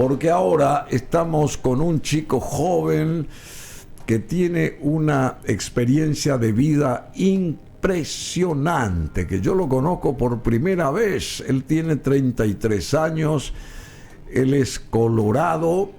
porque ahora estamos con un chico joven que tiene una experiencia de vida impresionante, que yo lo conozco por primera vez. Él tiene 33 años, él es colorado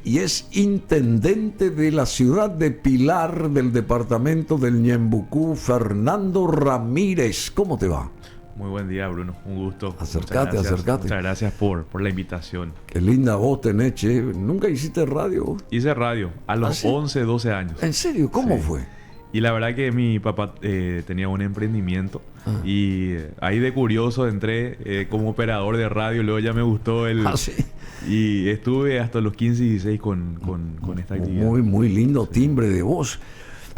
y es intendente de la ciudad de Pilar, del departamento del Ñembucú. Fernando Ramírez, ¿cómo te va? Muy buen día, Bruno. Un gusto. Acércate. Muchas gracias por la invitación. Qué linda voz tenés, che. ¿Nunca hiciste radio? Hice radio a los ¿Sí? 11, 12 años. ¿En serio? ¿Cómo Sí. fue? Y la verdad que mi papá tenía un emprendimiento y ahí de curioso entré como operador de radio. Luego ya me gustó ¿Sí? Y estuve hasta los 15 y 16 con esta actividad. Muy lindo timbre de voz.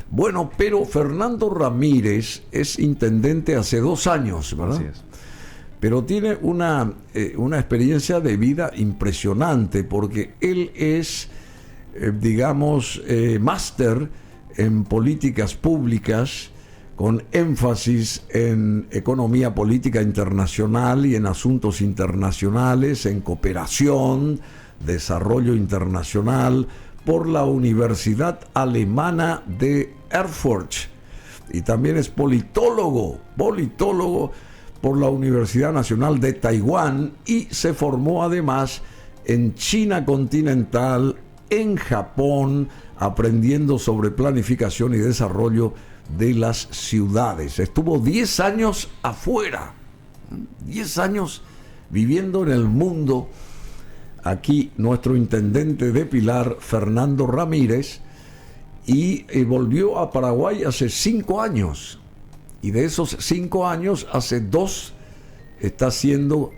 Bueno, pero Fernando Ramírez es intendente hace 2 años, ¿verdad? Así es. Pero tiene una experiencia de vida impresionante, porque él es, máster en políticas públicas, con énfasis en economía política internacional y en asuntos internacionales, en cooperación, desarrollo internacional, por la Universidad Alemana de Erfurt. Y también es politólogo por la Universidad Nacional de Taiwán, y se formó además en China continental, en Japón, aprendiendo sobre planificación y desarrollo de las ciudades. Estuvo 10 años afuera, 10 años viviendo en el mundo. Aquí nuestro intendente de Pilar, Fernando Ramírez, y volvió a Paraguay hace 5 años. Y de esos 5 años, hace 2 está haciendo,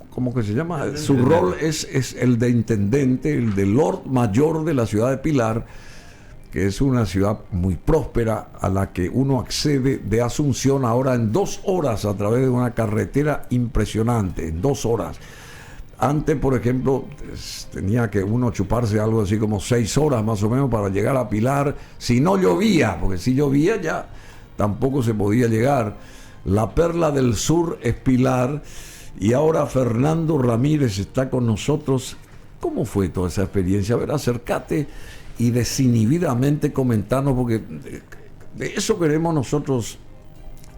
¿cómo que se llama? Su rol es el de intendente, el de Lord Mayor de la ciudad de Pilar, que es una ciudad muy próspera, a la que uno accede de Asunción ahora en 2 horas a través de una carretera impresionante, en 2 horas. Antes, por ejemplo, tenía que uno chuparse algo así como 6 horas más o menos para llegar a Pilar, si no llovía, porque si llovía ya tampoco se podía llegar. La perla del sur es Pilar, y ahora Fernando Ramírez está con nosotros. ¿Cómo fue toda esa experiencia? A ver, acércate y desinhibidamente comentarnos, porque de eso queremos nosotros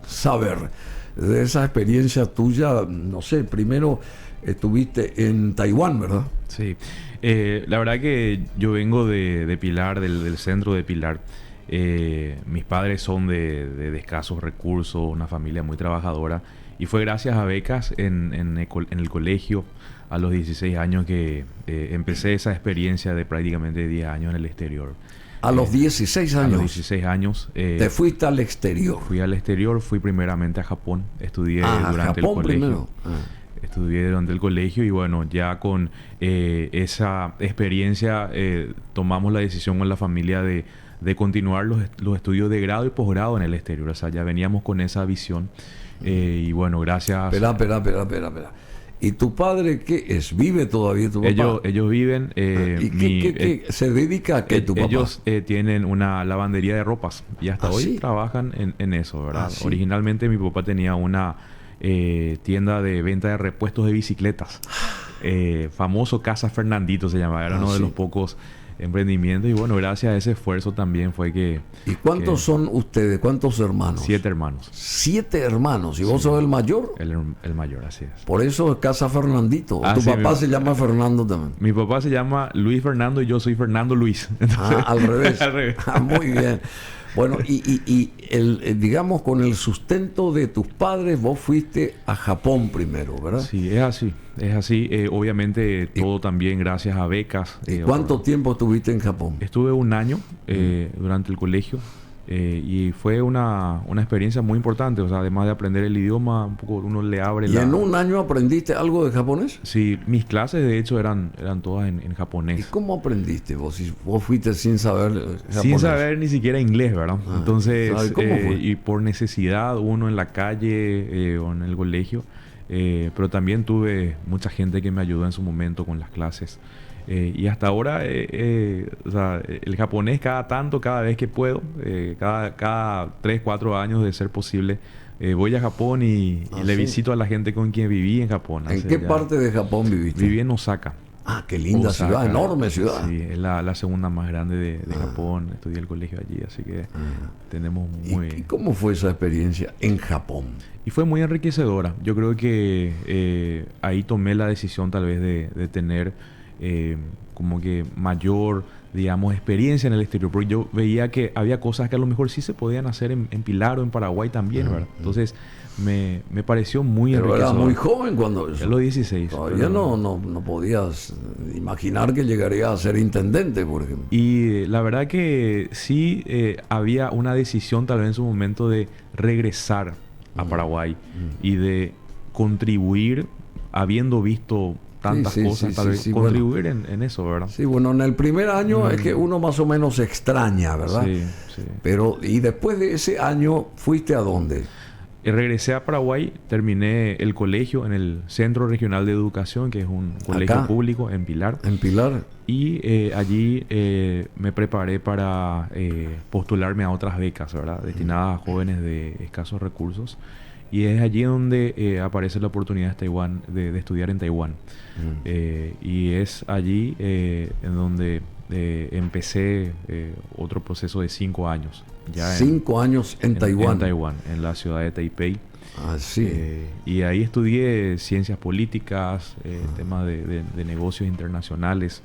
saber, de esa experiencia tuya. No sé, primero estuviste en Taiwán, ¿verdad? Sí, la verdad que yo vengo de Pilar, del centro de Pilar. Mis padres son de escasos recursos, una familia muy trabajadora, y fue gracias a becas en el colegio a los 16 años que empecé esa experiencia de prácticamente 10 años en el exterior. A los 16 años. A los 16 años. Te fuiste al exterior. Fui al exterior, fui primeramente a Japón, estudié durante Japón el colegio. Primero. Estudié durante el colegio, y bueno, ya con esa experiencia tomamos la decisión con la familia de continuar los estudios de grado y posgrado en el exterior. O sea, ya veníamos con esa visión. Y bueno, gracias. Espera. ¿Y tu padre qué es? ¿Vive todavía tu papá? Ellos viven. ¿Y qué se dedica a qué tu papá? Ellos tienen una lavandería de ropas y hasta hoy ¿sí? trabajan en eso, ¿verdad? ¿Sí? Originalmente mi papá tenía una tienda de venta de repuestos de bicicletas. Famoso Casa Fernandito se llamaba. Era uno de los pocos emprendimientos, y bueno, gracias a ese esfuerzo también fue que... ¿Y cuántos son ustedes? ¿Cuántos hermanos? 7 hermanos. 7 hermanos. ¿Y vos sos el mayor? El mayor, así es. Por eso es Casa Fernandito. ¿Tu papá se llama Fernando también? Mi papá se llama Luis Fernando y yo soy Fernando Luis. Entonces, al revés. Al revés. Muy bien. Bueno, y digamos, con el sustento de tus padres, vos fuiste a Japón primero, ¿verdad? Sí, es así. Obviamente todo también gracias a becas. ¿Y cuánto tiempo estuviste en Japón? Estuve 1 año durante el colegio. Y fue una experiencia muy importante. O sea, además de aprender el idioma, un poco uno le abre ¿Y en 1 año aprendiste algo de japonés? Sí, mis clases de hecho eran todas en japonés. ¿Y cómo aprendiste vos? Si vos fuiste sin saber japonés. Sin saber ni siquiera inglés, ¿verdad? Entonces, ¿cómo fue? y por necesidad, uno en la calle o en el colegio, pero también tuve mucha gente que me ayudó en su momento con las clases. Y hasta ahora, o sea, el japonés cada vez que puedo, cada 3, 4 años de ser posible, voy a Japón y le sí. visito a la gente con quien viví en Japón. ¿En qué parte de Japón viviste? Viví en Osaka. Ah, qué linda Osaka, ciudad, enorme ciudad. Sí, es la segunda más grande de Japón. Estudié el colegio allí, así que tenemos muy... ¿Y cómo fue esa experiencia en Japón? Y fue muy enriquecedora. Yo creo que ahí tomé la decisión tal vez de tener como que mayor, digamos, experiencia en el exterior. Porque yo veía que había cosas que a lo mejor sí se podían hacer en Pilar o en Paraguay también, ¿verdad? Entonces me pareció muy enriquecedor. Pero eras muy joven cuando eso. A los 16. Todavía no podías imaginar que llegaría a ser intendente, por ejemplo. Y la verdad que sí había una decisión tal vez en su momento de regresar a Paraguay y de contribuir, habiendo visto tantas cosas, tal vez contribuir en eso, ¿verdad? Sí, bueno, en el primer año es que uno más o menos se extraña, ¿verdad? Sí, sí. Pero, y después de ese año, ¿fuiste a dónde? Regresé a Paraguay, terminé el colegio en el Centro Regional de Educación, que es un colegio público en Pilar. En Pilar. Y allí me preparé para postularme a otras becas, ¿verdad? Destinadas a jóvenes de escasos recursos. Y es allí donde aparece la oportunidad de estudiar en Taiwán. Y es allí en donde empecé otro proceso de 5 años. Ya 5 años en Taiwán. En Taiwán, en la ciudad de Taipei. Ah, sí. Y ahí estudié ciencias políticas, temas de negocios internacionales.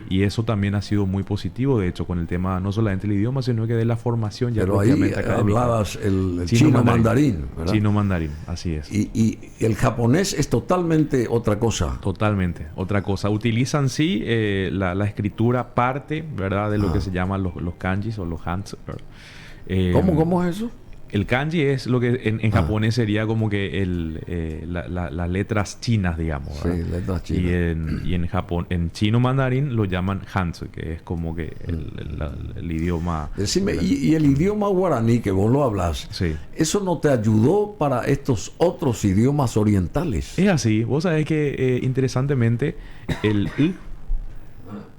Y eso también ha sido muy positivo, de hecho, con el tema no solamente del idioma, sino que de la formación ya propiamente académica. Pero ahí hablabas el chino mandarín, ¿verdad? Chino mandarín, así es. Y el japonés es totalmente otra cosa. Totalmente, otra cosa. Utilizan sí la escritura parte, ¿verdad? De lo que se llaman los kanjis o los hans, ¿verdad? ¿Cómo es eso? El kanji es lo que en japonés sería como que las letras chinas, digamos, ¿verdad? Sí, letras chinas. Y en Japón, en chino mandarín lo llaman hanzu, que es como que el idioma... Decime, y el idioma guaraní que vos lo hablas, sí. ¿eso no te ayudó para estos otros idiomas orientales? Es así. Vos sabés que, interesantemente, el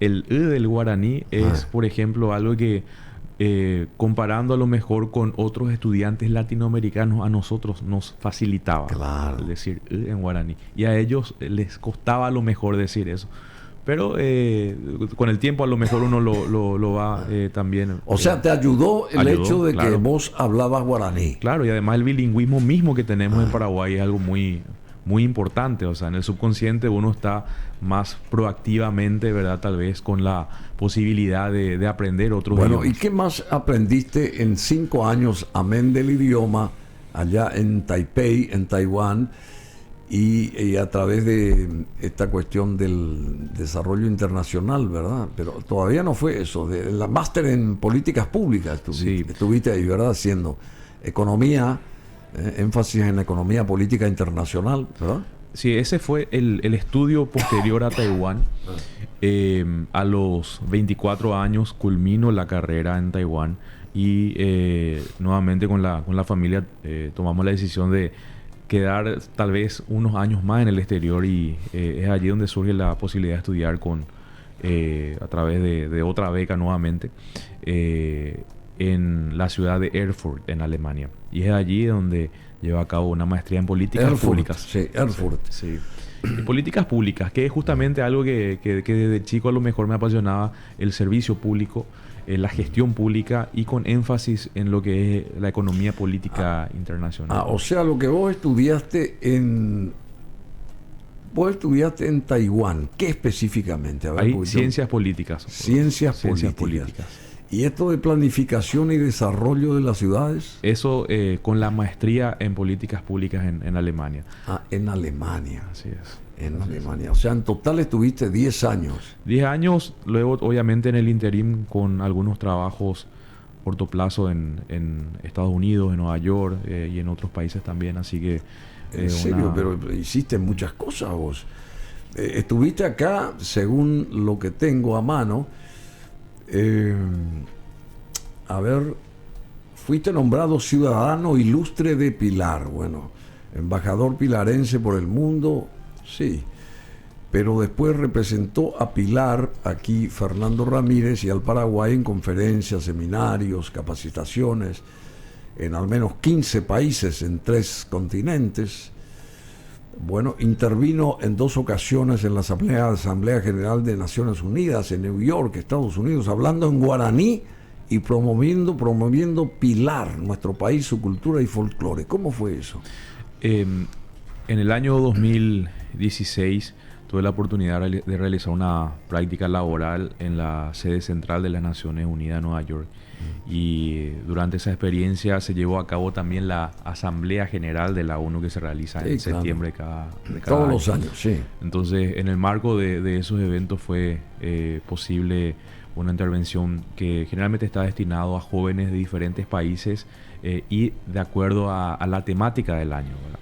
del guaraní es, por ejemplo, algo que... comparando a lo mejor con otros estudiantes latinoamericanos, a nosotros nos facilitaba decir en guaraní. Y a ellos les costaba a lo mejor decir eso. Pero con el tiempo a lo mejor uno lo va también... O sea, ¿te ayudó el hecho de que vos hablabas guaraní? Claro, y además el bilingüismo mismo que tenemos en Paraguay es algo muy importante. O sea, en el subconsciente uno está más proactivamente, ¿verdad? Tal vez con la posibilidad de aprender otros idiomas. Bueno, ¿y qué más aprendiste en 5 años, amén del idioma, allá en Taipei, en Taiwán, y a través de esta cuestión del desarrollo internacional, ¿verdad? Pero todavía no fue eso, de la máster en políticas públicas estuviste ahí, ¿verdad? Haciendo economía, énfasis en economía política internacional, ¿verdad? Sí, ese fue el estudio posterior a Taiwán. A los 24 años culmino la carrera en Taiwán y nuevamente con la familia tomamos la decisión de quedar tal vez unos años más en el exterior y es allí donde surge la posibilidad de estudiar a través de otra beca nuevamente en la ciudad de Erfurt, en Alemania. Y es allí donde lleva a cabo una maestría en políticas públicas. Sí, Erfurt. Sí. Y políticas públicas, que es justamente algo que desde chico a lo mejor me apasionaba, el servicio público, la gestión pública y con énfasis en lo que es la economía política internacional. O sea, lo que vos estudiaste en Taiwán, ¿qué específicamente? A ver, ciencias políticas. Ciencias políticas. ¿Y esto de planificación y desarrollo de las ciudades? Eso con la maestría en políticas públicas en Alemania. En Alemania. Así es. En Alemania. O sea, en total estuviste 10 años. 10 años, luego obviamente en el interim con algunos trabajos corto plazo en Estados Unidos, en Nueva York y en otros países también. Así que... en serio, pero hiciste muchas cosas vos. Estuviste acá, según lo que tengo a mano... fuiste nombrado ciudadano ilustre de Pilar, bueno, embajador pilarense por el mundo, sí, pero después representó a Pilar, aquí Fernando Ramírez, y al Paraguay en conferencias, seminarios, capacitaciones. en al menos 15 países en 3 continentes. Bueno, intervino en 2 ocasiones en la Asamblea General de Naciones Unidas en New York, Estados Unidos, hablando en guaraní y promoviendo Pilar, nuestro país, su cultura y folclore. ¿Cómo fue eso? En el año 2016 tuve la oportunidad de realizar una práctica laboral en la sede central de las Naciones Unidas en Nueva York. Y durante esa experiencia se llevó a cabo también la Asamblea General de la ONU, que se realiza en septiembre de cada todos año. los años, sí. Entonces, en el marco de esos eventos fue posible una intervención que generalmente está destinado a jóvenes de diferentes países y de acuerdo a la temática del año, ¿verdad?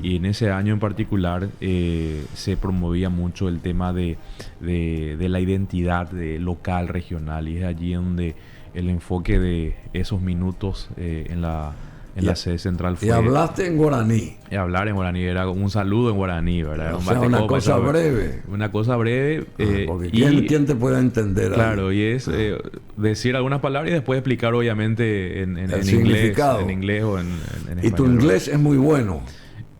Y en ese año en particular se promovía mucho el tema de la identidad local, regional, y es allí donde el enfoque de esos minutos en la sede central fue... Y hablaste en guaraní. Y hablar en guaraní era un saludo en guaraní, ¿verdad? O sea, una cosa breve. Una cosa breve. Porque ¿quién te puede entender? Claro, ahí? y es decir algunas palabras y después explicar obviamente en inglés. Significado. En inglés o en español. Y tu inglés es muy bueno.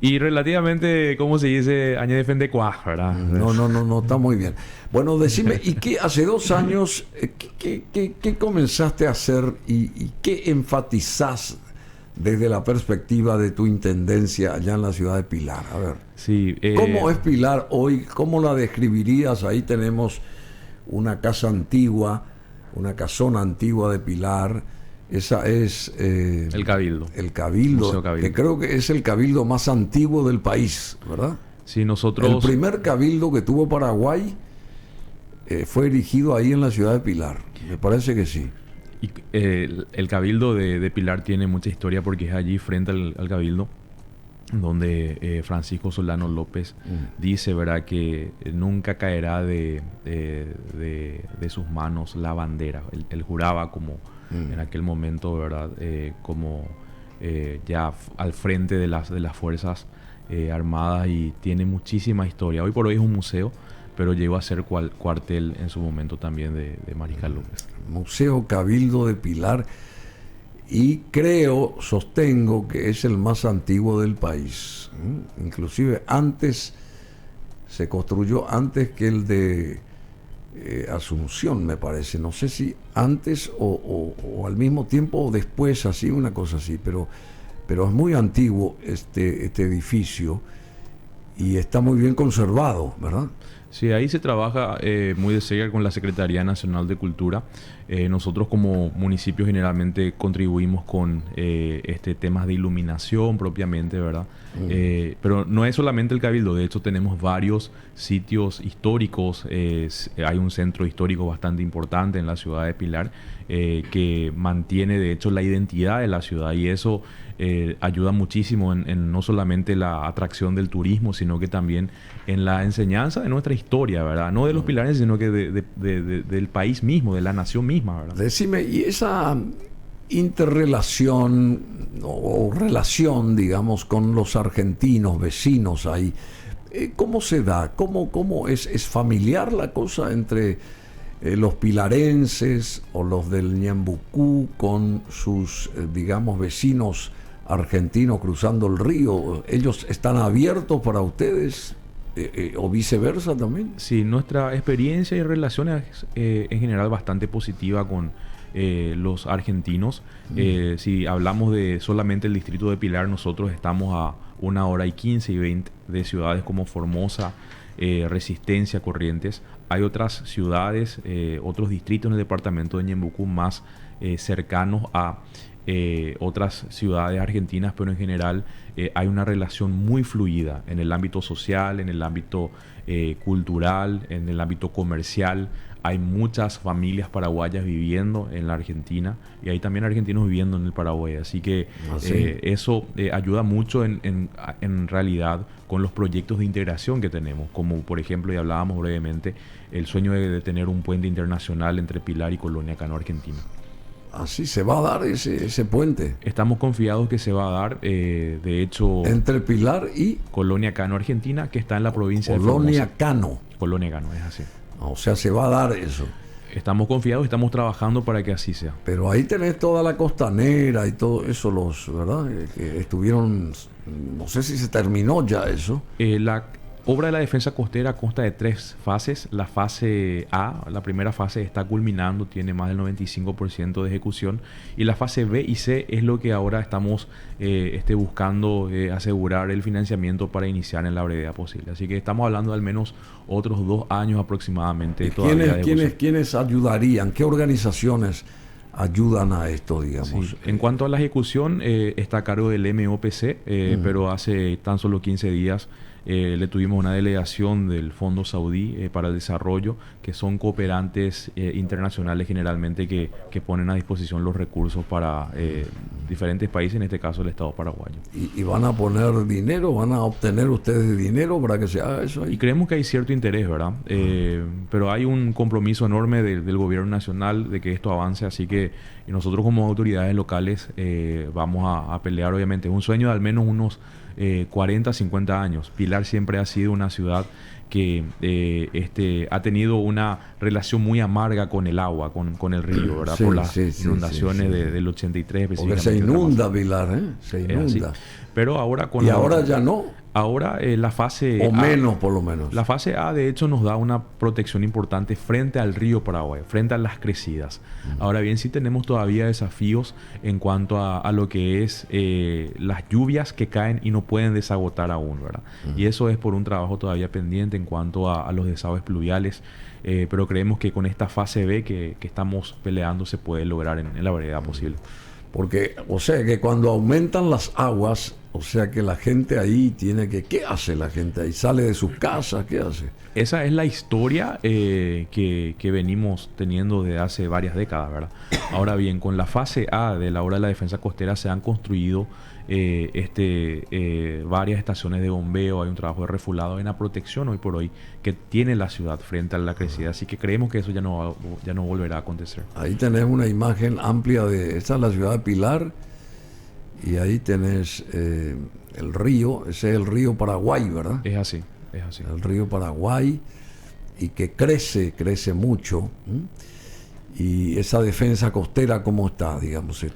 Y relativamente, ¿cómo se dice? Añade de cuaj, ¿verdad? No, está muy bien. Bueno, decime, ¿y qué hace 2 años, qué comenzaste a hacer y qué enfatizás desde la perspectiva de tu intendencia allá en la ciudad de Pilar? A ver, sí, ¿cómo es Pilar hoy? ¿Cómo la describirías? Ahí tenemos una casa antigua, una casona antigua de Pilar. Esa es... el Cabildo. El Cabildo, que creo que es el Cabildo más antiguo del país, ¿verdad? Sí, nosotros... El primer Cabildo que tuvo Paraguay fue erigido ahí en la ciudad de Pilar. Me parece que sí. Y, el Cabildo de Pilar tiene mucha historia porque es allí frente al Cabildo donde Francisco Solano López dice, ¿verdad?, que nunca caerá de sus manos la bandera. Él juraba como en aquel momento, ¿verdad?, como ya al frente de las fuerzas armadas, y tiene muchísima historia. Hoy por hoy es un museo, pero llegó a ser cuartel en su momento también de Mariscal López. Museo Cabildo de Pilar. Y sostengo que es el más antiguo del país. Inclusive se construyó antes que el de Asunción, me parece. No sé si antes o al mismo tiempo o después, así, una cosa así. Pero es muy antiguo este edificio y está muy bien conservado, ¿verdad? Sí, ahí se trabaja muy de cerca con la Secretaría Nacional de Cultura. Nosotros como municipio generalmente contribuimos con temas de iluminación propiamente, ¿verdad? Pero no es solamente el Cabildo, de hecho tenemos varios sitios históricos. Hay un centro histórico bastante importante en la ciudad de Pilar que mantiene de hecho la identidad de la ciudad, y eso ayuda muchísimo en no solamente la atracción del turismo, sino que también en la enseñanza de nuestra historia, ¿verdad? No de los pilares, sino que del país mismo, de la nación misma, ¿verdad? Decime, ¿y esa interrelación o relación, digamos, con los argentinos vecinos ahí, cómo se da? ¿Cómo es familiar la cosa entre los pilarenses o los del Ñembucú con sus, digamos, vecinos argentinos cruzando el río? ¿Ellos están abiertos para ustedes o viceversa también? Sí, nuestra experiencia y relaciones en general bastante positiva con los argentinos. Si hablamos de solamente el distrito de Pilar, nosotros estamos a 1 hora y 15 y 20 de ciudades como Formosa, Resistencia, Corrientes. Hay otras ciudades, otros distritos en el departamento de Ñembucú más cercanos a otras ciudades argentinas, pero en general hay una relación muy fluida en el ámbito social, en el ámbito cultural, en el ámbito comercial. Hay muchas familias paraguayas viviendo en la Argentina y hay también argentinos viviendo en el Paraguay. Así que eso ayuda mucho en realidad con los proyectos de integración que tenemos, como por ejemplo, y hablábamos brevemente, el sueño de tener un puente internacional entre Pilar y Colonia Cano, Argentina. Así se va a dar ese puente. Estamos confiados que se va a dar, de hecho... Entre Pilar y... Colonia Cano, Argentina, que está en la provincia Colonia de Formosa. Cano. Colonia Cano, es así. O sea, se va a dar eso. Estamos confiados, estamos trabajando para que así sea. Pero ahí tenés toda la costanera y todo eso, ¿verdad? Que estuvieron, no sé si se terminó ya eso. La obra de la defensa costera consta de 3 fases. La fase A, la primera fase, está culminando, tiene más del 95% de ejecución. Y la fase B y C es lo que ahora estamos buscando asegurar el financiamiento para iniciar en la brevedad posible. Así que estamos hablando de al menos otros 2 años aproximadamente. ¿Y quiénes ayudarían? ¿Qué organizaciones ayudan a esto, digamos? Sí. En cuanto a la ejecución, está a cargo del MOPC, pero hace tan solo 15 días le tuvimos una delegación del Fondo Saudí para el Desarrollo, que son cooperantes internacionales generalmente que ponen a disposición los recursos para diferentes países, en este caso el Estado paraguayo. ¿Y van a poner dinero? ¿Van a obtener ustedes dinero para que se haga eso ahí? Y creemos que hay cierto interés, ¿verdad? Pero hay un compromiso enorme del gobierno nacional de que esto avance, así que nosotros como autoridades locales vamos a pelear, obviamente. Es un sueño de al menos unos 40, 50 años. Pilar siempre ha sido una ciudad que ha tenido una relación muy amarga con el agua, con el río, ¿verdad? Sí, por las sí, inundaciones del 83 porque específicamente. se inunda Pilar, ¿eh? Se inunda. Pero ahora con ahora ya no. Ahora la fase o A, menos por lo menos. La fase A de hecho nos da una protección importante frente al río Paraguay, frente a las crecidas. Ahora bien, sí tenemos todavía desafíos en cuanto a lo que es las lluvias que caen y no pueden desagotar aún, ¿verdad? Y eso es por un trabajo todavía pendiente en cuanto a los desagües pluviales. Pero creemos que con esta fase B que estamos peleando se puede lograr en la brevedad posible. Porque, o sea, que cuando aumentan las aguas, o sea, que la gente ahí tiene que... ¿Qué hace la gente ahí? ¿Sale de sus casas? ¿Qué hace? Esa es la historia que venimos teniendo desde hace varias décadas, ¿verdad? Ahora bien, con la fase A de la obra de la defensa costera se han construido varias estaciones de bombeo, hay un trabajo de refulado, hay una protección hoy por hoy que tiene la ciudad frente a la crecida, así que creemos que eso ya no volverá a acontecer. Ahí tenés una imagen amplia de... Esta es la ciudad de Pilar y ahí tenés el río, ese es el río Paraguay, ¿verdad? Es así. El río Paraguay, y que crece mucho. Y esa defensa costera, ¿cómo está? Digamos,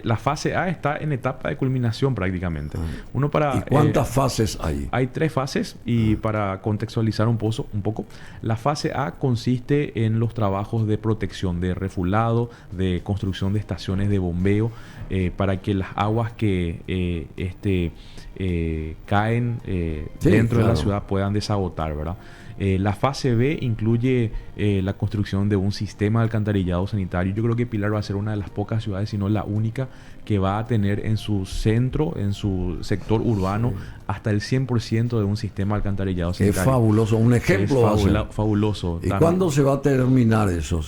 la fase A está en etapa de culminación prácticamente. ¿Y cuántas fases hay? Hay 3 fases y para contextualizar un poco, la fase A consiste en los trabajos de protección, de refulado, de construcción de estaciones de bombeo para que las aguas que caen dentro de la ciudad puedan desagotar, ¿verdad? La fase B incluye la construcción de un sistema de alcantarillado sanitario. Yo creo que Pilar va a ser una de las pocas ciudades, si no la única, que va a tener en su centro, en su sector urbano, hasta el 100% de un sistema de alcantarillado sanitario. Es fabuloso, un ejemplo. Es fabuloso. ¿Y cuándo se va a terminar eso?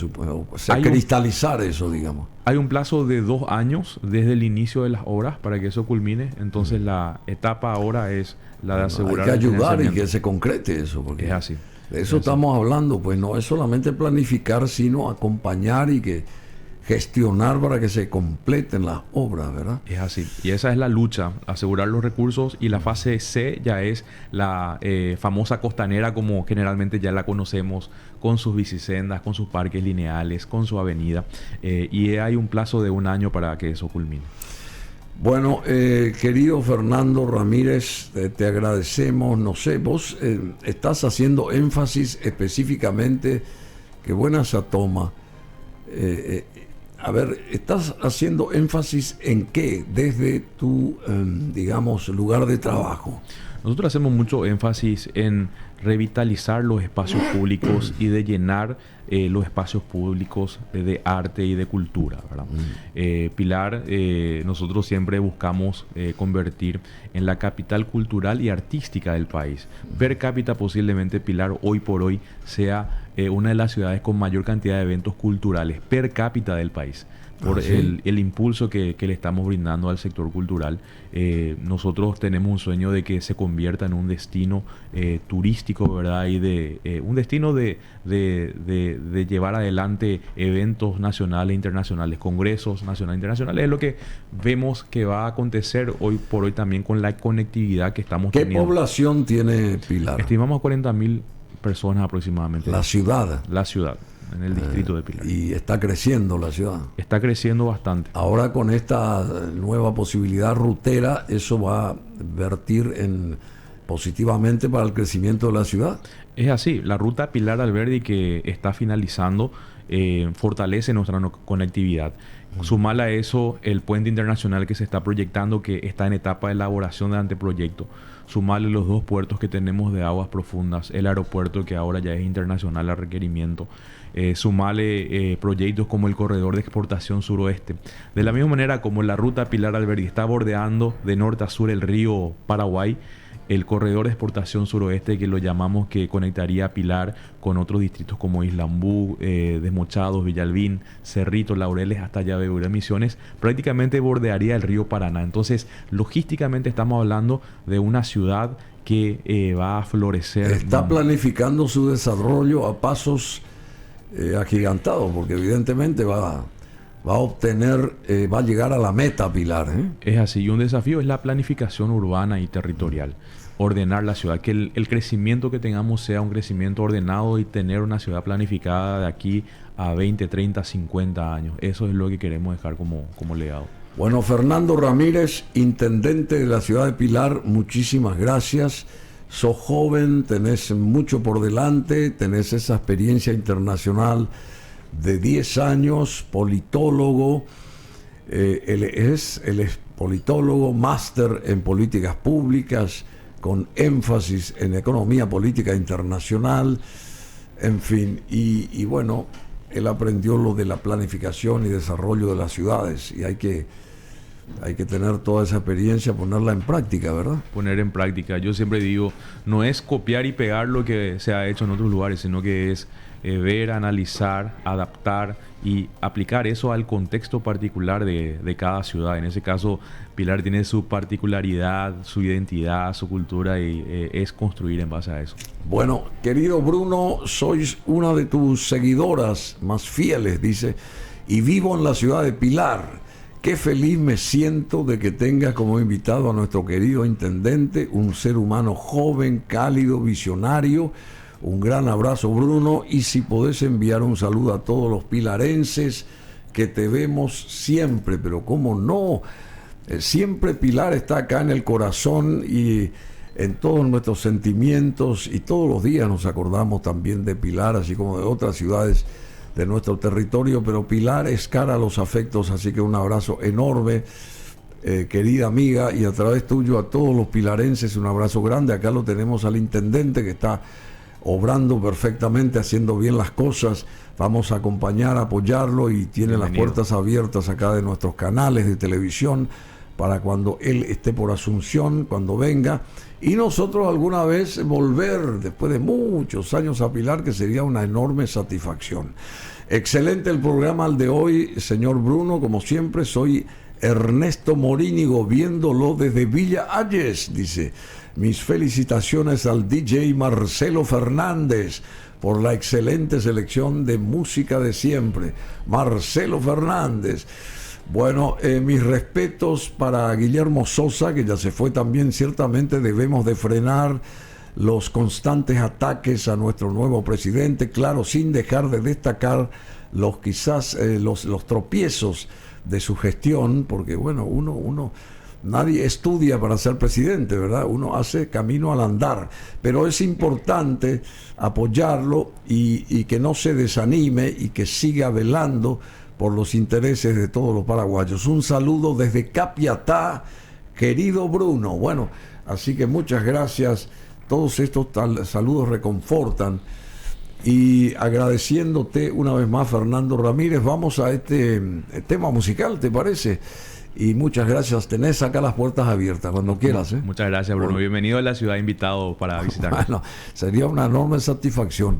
Cristalizar eso, digamos. Hay un plazo de 2 años desde el inicio de las obras para que eso culmine. Entonces la etapa ahora es la de asegurar. Hay que ayudar y que se concrete eso. Porque es así. De eso estamos hablando. Pues no es solamente planificar, sino acompañar y que gestionar para que se completen las obras, ¿verdad? Es así. Y esa es la lucha, asegurar los recursos. Y la fase C ya es la famosa costanera, como generalmente ya la conocemos, con sus bicisendas, con sus parques lineales, con su avenida. Y hay un plazo de 1 año para que eso culmine. Bueno, querido Fernando Ramírez, te agradecemos. No sé, vos estás haciendo énfasis específicamente, qué buena esa toma. A ver, ¿estás haciendo énfasis en qué desde tu, digamos, lugar de trabajo? Nosotros hacemos mucho énfasis en revitalizar los espacios públicos y de llenar los espacios públicos de arte y de cultura, ¿verdad? Pilar, nosotros siempre buscamos convertir en la capital cultural y artística del país. Per cápita, posiblemente Pilar hoy por hoy sea una de las ciudades con mayor cantidad de eventos culturales per cápita del país. Por el impulso que le estamos brindando al sector cultural. Nosotros tenemos un sueño de que se convierta en un destino turístico, ¿verdad? Y un destino de llevar adelante eventos nacionales e internacionales, congresos nacionales e internacionales. Es lo que vemos que va a acontecer hoy por hoy también con la conectividad que estamos teniendo. ¿Qué población tiene Pilar? Estimamos 40.000 personas aproximadamente. La ciudad. La ciudad, en el distrito de Pilar. Y está creciendo la ciudad. Está creciendo bastante. Ahora con esta nueva posibilidad rutera, eso va a vertir positivamente para el crecimiento de la ciudad. Es así, la ruta Pilar Alberdi que está finalizando fortalece nuestra conectividad. Sumar a eso el puente internacional que se está proyectando, que está en etapa de elaboración del anteproyecto. Sumarle los 2 puertos que tenemos de aguas profundas, el aeropuerto que ahora ya es internacional a requerimiento. Sumarle proyectos como el corredor de exportación suroeste. De la misma manera como la ruta Pilar Alberdi está bordeando de norte a sur el río Paraguay, el corredor de exportación suroeste, que lo llamamos, que conectaría Pilar con otros distritos como Islambú, Desmochados, Villalbín, Cerrito, Laureles, hasta Llaveura, Misiones, prácticamente bordearía el río Paraná. Entonces, logísticamente estamos hablando de una ciudad que va a florecer. Está planificando su desarrollo a pasos agigantados, porque evidentemente va a obtener, va a llegar a la meta, Pilar. Es así, y un desafío es la planificación urbana y territorial. Ordenar la ciudad, que el crecimiento que tengamos sea un crecimiento ordenado y tener una ciudad planificada de aquí a 20, 30, 50 años. Eso es lo que queremos dejar como legado. Bueno, Fernando Ramírez, intendente de la ciudad de Pilar, muchísimas gracias. Sos joven, tenés mucho por delante, tenés esa experiencia internacional de 10 años, politólogo, él es politólogo, máster en políticas públicas, con énfasis en economía política internacional, en fin, y bueno, él aprendió lo de la planificación y desarrollo de las ciudades, y hay que tener toda esa experiencia, ponerla en práctica, ¿verdad? Poner en práctica. Yo siempre digo, no es copiar y pegar lo que se ha hecho en otros lugares, sino que es ver, analizar, adaptar y aplicar eso al contexto particular de cada ciudad. En ese caso, Pilar tiene su particularidad, su identidad, su cultura, y es construir en base a eso. Bueno, querido Bruno, sois una de tus seguidoras más fieles, dice, y vivo en la ciudad de Pilar. Qué feliz me siento de que tengas como invitado a nuestro querido intendente, un ser humano joven, cálido, visionario. Un gran abrazo, Bruno, y si podés enviar un saludo a todos los pilarenses, que te vemos siempre, pero cómo no, siempre Pilar está acá en el corazón y en todos nuestros sentimientos, y todos los días nos acordamos también de Pilar, así como de otras ciudades de nuestro territorio, pero Pilar es cara a los afectos, así que un abrazo enorme, querida amiga, y a través tuyo a todos los pilarenses un abrazo grande. Acá lo tenemos al intendente que está obrando perfectamente, haciendo bien las cosas. Vamos a acompañar, apoyarlo, y tiene las puertas abiertas acá de nuestros canales de televisión para cuando él esté por Asunción, cuando venga, y nosotros alguna vez volver después de muchos años a Pilar, que sería una enorme satisfacción. Excelente el programa el de hoy, señor Bruno, como siempre. Soy Ernesto Morínigo, viéndolo desde Villa Ayes, dice. Mis felicitaciones al DJ Marcelo Fernández por la excelente selección de música de siempre. Marcelo Fernández. Bueno, mis respetos para Guillermo Sosa, que ya se fue también. Ciertamente debemos de frenar los constantes ataques a nuestro nuevo presidente, claro, sin dejar de destacar los tropiezos de su gestión, porque bueno, nadie estudia para ser presidente, ¿verdad? Uno hace camino al andar, pero es importante apoyarlo y que no se desanime y que siga velando por los intereses de todos los paraguayos. Un saludo desde Capiatá, querido Bruno. Bueno, así que muchas gracias. Todos estos saludos reconfortan. Y agradeciéndote una vez más, Fernando Ramírez, vamos a este tema musical, ¿te parece? Y muchas gracias. Tenés acá las puertas abiertas cuando quieras. Muchas gracias, Bruno. Bueno, bienvenido a la ciudad, invitado para visitarnos. Bueno, sería una enorme satisfacción.